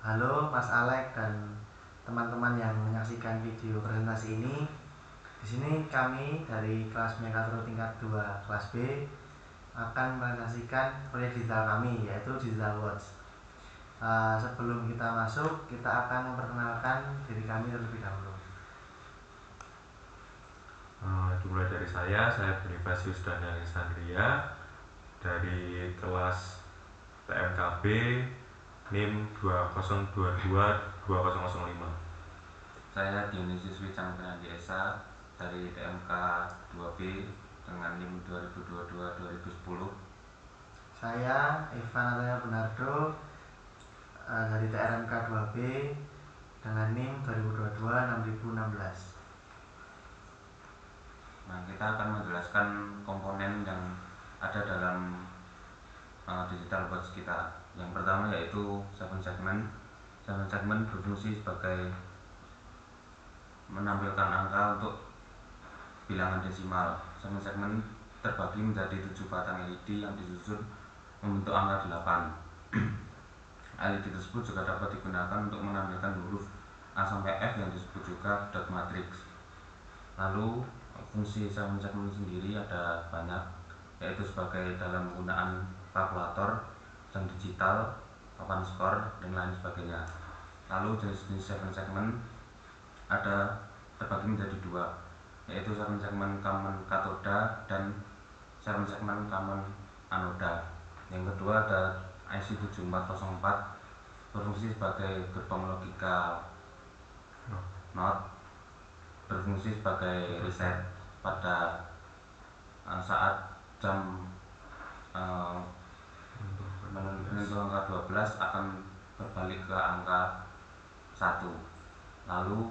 Halo Mas Alek dan teman-teman yang menyaksikan video presentasi ini. Di sini kami dari kelas Mekatro tingkat 2 kelas B akan presentasikan proyek digital kami, yaitu Digital Watch. Sebelum kita masuk, kita akan memperkenalkan diri kami terlebih dahulu. Dimulai dari saya Bonifasius Daniel Alexandria dari kelas TMKB NIM 2022-2005. Saya Dionysius Wicang Penandi Esa dari TMK 2B dengan NIM 2022-2010. Saya Ivan Antonio Bernardo dari TRMK 2B dengan NIM 2022-6016. Nah, kita akan menjelaskan komponen yang ada dalam digital watch kita. Yang pertama yaitu 7 segment. 7 segment berfungsi sebagai menampilkan angka untuk bilangan desimal. 7 segment terbagi menjadi 7 batang LED yang disusun membentuk angka 8. LED tersebut juga dapat digunakan untuk menampilkan huruf A sampai F yang disebut juga dot matrix. Lalu fungsi 7 segment sendiri ada banyak, yaitu sebagai dalam penggunaan kalkulator, jam digital, papan skor, dan lain sebagainya. Lalu jenis-jenis 7 segment ada terbagi menjadi dua, yaitu 7 segment common katoda dan 7 segment common anoda. Yang kedua ada IC 7404 berfungsi sebagai gerbang logika NOT, berfungsi sebagai reset pada saat jam menyentuh angka 12 akan berbalik ke angka 1. Lalu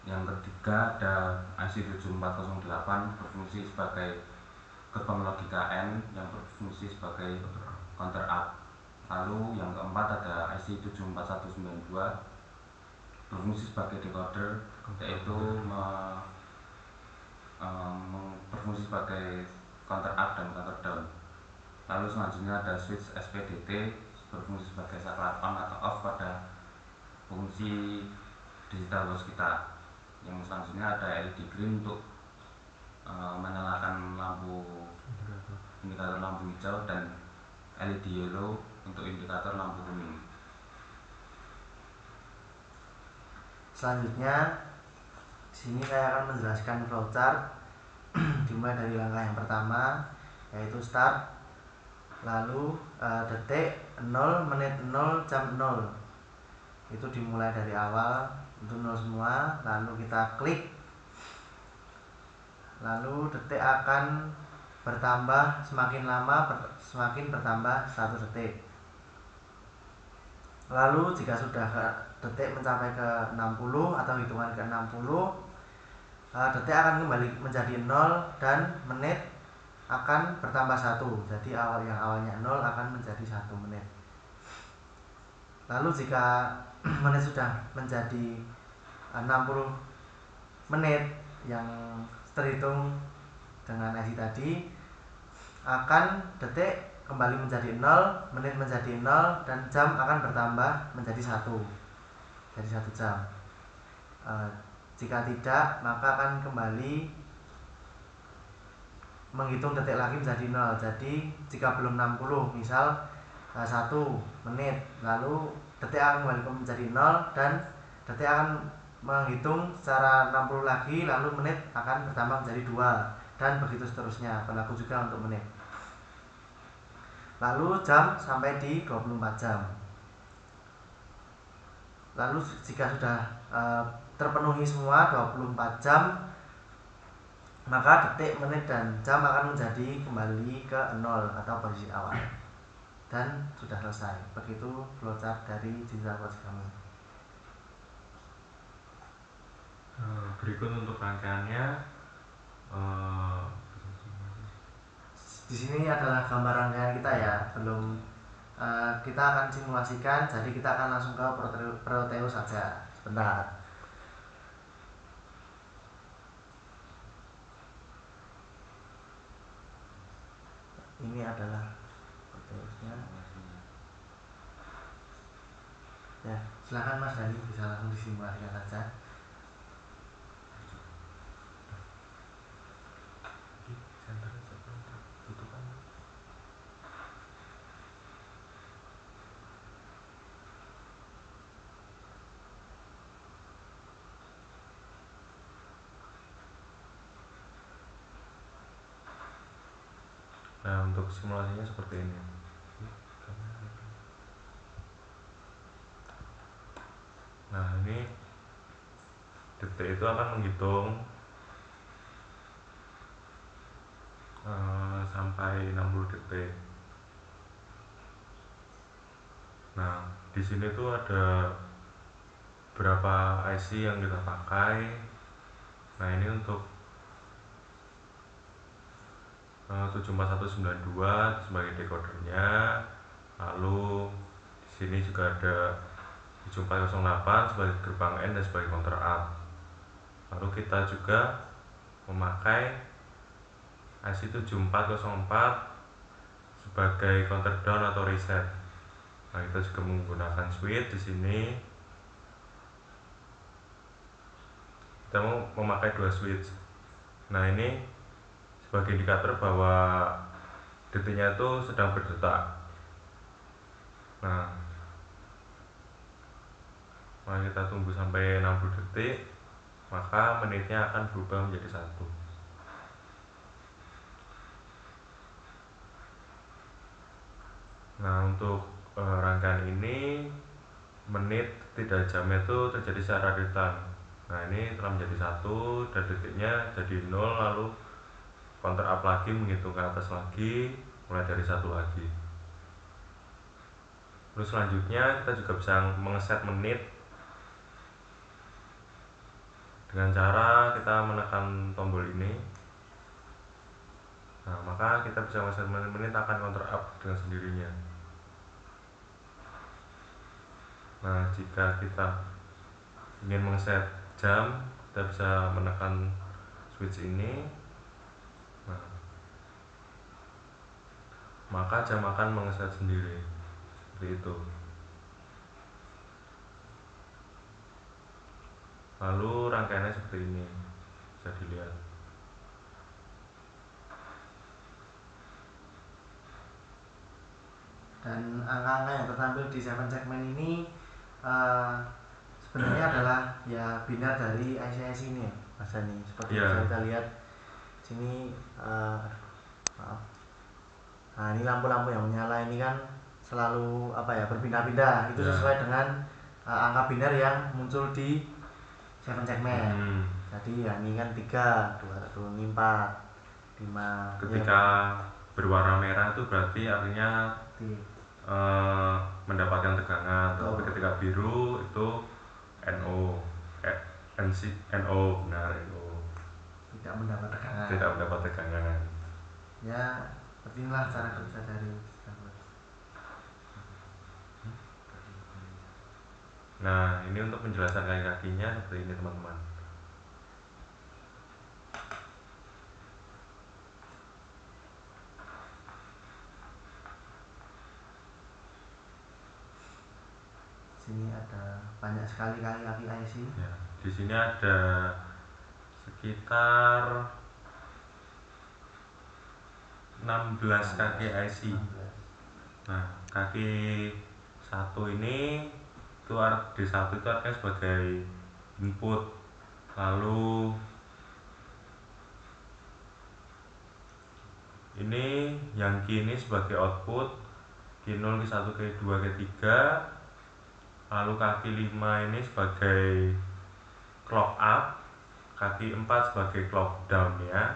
yang ketiga ada IC 7408 berfungsi sebagai gerbang logika N yang berfungsi sebagai counter up. Lalu yang keempat ada IC 74192 berfungsi sebagai decoder, yaitu berfungsi sebagai counter up dan counter down. Lalu selanjutnya ada switch SPDT berfungsi sebagai saklar on atau off pada fungsi digital watch kita. Yang selanjutnya ada LED green untuk menyalakan lampu indikator lampu hijau dan LED yellow untuk indikator lampu kuning. Selanjutnya, di sini saya akan menjelaskan flowchart dimulai dari langkah yang pertama, yaitu start, lalu detik 0, menit 0, jam 0. Itu dimulai dari awal, itu 0 semua, lalu kita klik, lalu detik akan bertambah, semakin lama semakin bertambah 1 detik. Lalu jika sudah detik mencapai ke 60 atau hitungan ke 60, detik akan kembali menjadi 0 dan menit akan bertambah 1. Jadi yang awalnya 0 akan menjadi 1 menit. Lalu jika menit sudah menjadi 60 menit yang terhitung dengan IC tadi, akan detik kembali menjadi 0, menit menjadi 0, dan jam akan bertambah menjadi 1. Jadi 1 jam. Jika tidak, maka akan kembali menghitung detik lagi menjadi 0. Jadi jika belum 60, misal 1 menit, lalu detik akan kembali menjadi 0 dan detik akan menghitung secara 60 lagi, lalu menit akan bertambah menjadi 2, dan begitu seterusnya. Berlaku juga untuk menit. Lalu jam sampai di 24 jam. Lalu jika sudah terpenuhi semua 24 jam, maka detik, menit, dan jam akan menjadi kembali ke 0 atau posisi awal. Dan sudah selesai. Begitu flowchart dari digital watch kami. Berikut untuk rangkaiannya. Di sini adalah gambar rangkaian kita ya. Belum kita akan simulasikan, jadi kita akan langsung ke Proteus saja. Sebentar. Ini adalah Proteusnya. Ya, silakan Mas Dani, bisa langsung disimulasikan saja. Nah, untuk simulasinya seperti ini. Nah, ini detik itu akan menghitung sampai 60 detik. Nah, di sini tuh ada berapa IC yang kita pakai. Nah, ini untuk 74192 sebagai decodernya. Lalu di sini juga ada 7408 sebagai gerbang N dan sebagai counter up. Lalu kita juga memakai IC 7404 sebagai counter down atau reset. Nah, kita juga menggunakan switch di sini. Kita mau memakai dua switch. Nah, ini sebagai indikator bahwa detiknya itu sedang berdetak. Nah, mari kita tunggu sampai 60 detik, maka menitnya akan berubah menjadi 1. Nah, untuk rangkaian ini menit tidak jamnya itu terjadi secara real time. Nah, ini telah menjadi 1 dan detiknya jadi 0, lalu counter up lagi menghitung ke atas lagi mulai dari 1 lagi. Terus selanjutnya kita juga bisa mengeset menit dengan cara kita menekan tombol ini. Nah, maka kita bisa mengeset menit akan counter up dengan sendirinya. Nah, jika kita ingin mengeset jam, kita bisa menekan switch ini. Nah, maka jam akan mengeset sendiri seperti itu. Lalu rangkaiannya seperti ini, bisa dilihat. Dan angka-angka yang tertampil di 7 segmen ini sebenarnya adalah ya binar dari IC ini ya Mas Dani. Seperti bisa kita lihat sini, maaf. Nah, ini lampu-lampu yang menyala ini kan selalu berpindah-pindah. Itu sesuai dengan angka binar yang muncul di 7 segmen. Jadi ya ini kan 3, 2, 1, ini 4, 5. Ketika berwarna merah itu berarti artinya mendapatkan tegangan. Tapi ketika biru itu NO, benar, NO. Tidak mendapat tegangan. Tidak mendapat tegangan. Ya, seperti inilah cara kerja dari Starbucks. Nah, ini untuk penjelasan kaki-kakinya seperti ini, teman-teman. Sini ada banyak sekali kaki-kaki IC. Ya, di sini ada sekitar 16 kaki IC. Nah, kaki 1 ini itu D1 itu artinya sebagai input. Lalu ini yang Q ini sebagai output, Q0, Q1, Q2, Q3. Lalu kaki 5 ini sebagai clock up, kaki 4 sebagai clock down ya.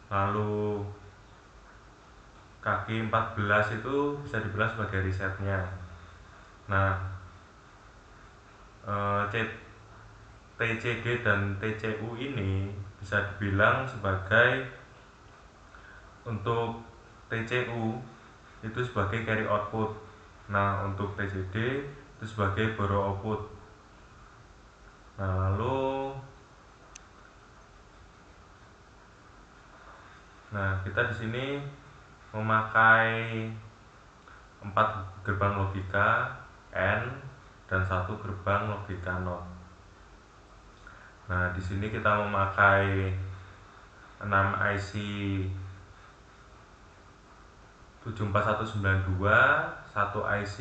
Lalu kaki 14 itu bisa dibilang sebagai resetnya. Nah, TCD dan TCU ini bisa dibilang sebagai, untuk TCU itu sebagai carry output. Nah, untuk TCD itu sebagai borrow output. Nah, lalu kita di sini memakai 4 gerbang logika. N dan 1 gerbang logika NOT. Nah, di sini kita memakai 6 IC 74192, 1 IC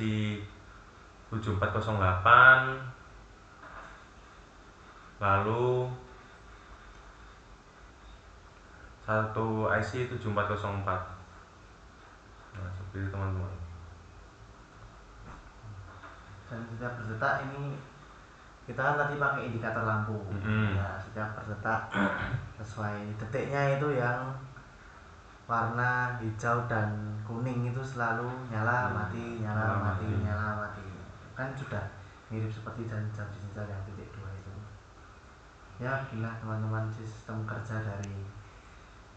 7408, lalu 1 IC 7404. Nah, seperti itu teman-teman. Dan setiap berdetak ini kita kan tadi pakai indikator lampu. Ya, setiap berdetak sesuai detiknya itu yang warna hijau dan kuning itu selalu nyala mati, nyala mati, nyala mati. Kan sudah mirip seperti jam digital yang titik 2 itu. Ya, bila teman-teman sistem kerja dari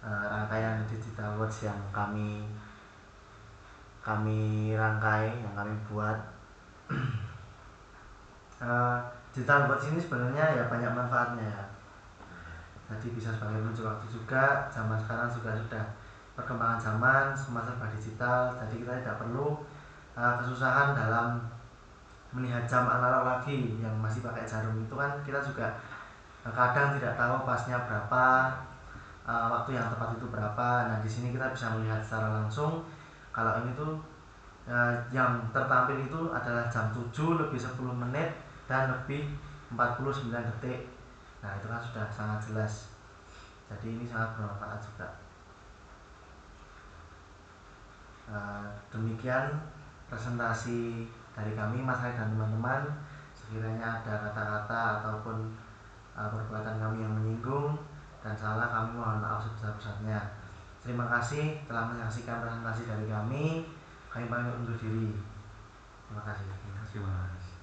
rangkaian digital watch yang kami rangkai, yang kami buat. Digital watch ini sebenarnya ya banyak manfaatnya ya. Jadi bisa sebagai penunjuk waktu juga. Zaman sekarang juga sudah perkembangan zaman, semua serba digital. Jadi kita tidak perlu kesusahan dalam melihat jam analog lagi yang masih pakai jarum itu kan kita juga kadang tidak tahu pasnya berapa, waktu yang tepat itu berapa. Nah di sini kita bisa melihat secara langsung kalau ini tuh yang tertampil itu adalah jam 7 lebih 10 menit dan lebih 49 detik. Nah itu kan sudah sangat jelas. Jadi ini sangat bermanfaat juga. Demikian presentasi dari kami Mas Hai dan teman-teman. Sekiranya ada kata-kata ataupun perbuatan kami yang menyinggung dan salah, kami mohon maaf sebesar-besarnya. Terima kasih telah menyaksikan presentasi dari kami. Kami pamit undur diri. Terima kasih. Terima kasih Mas.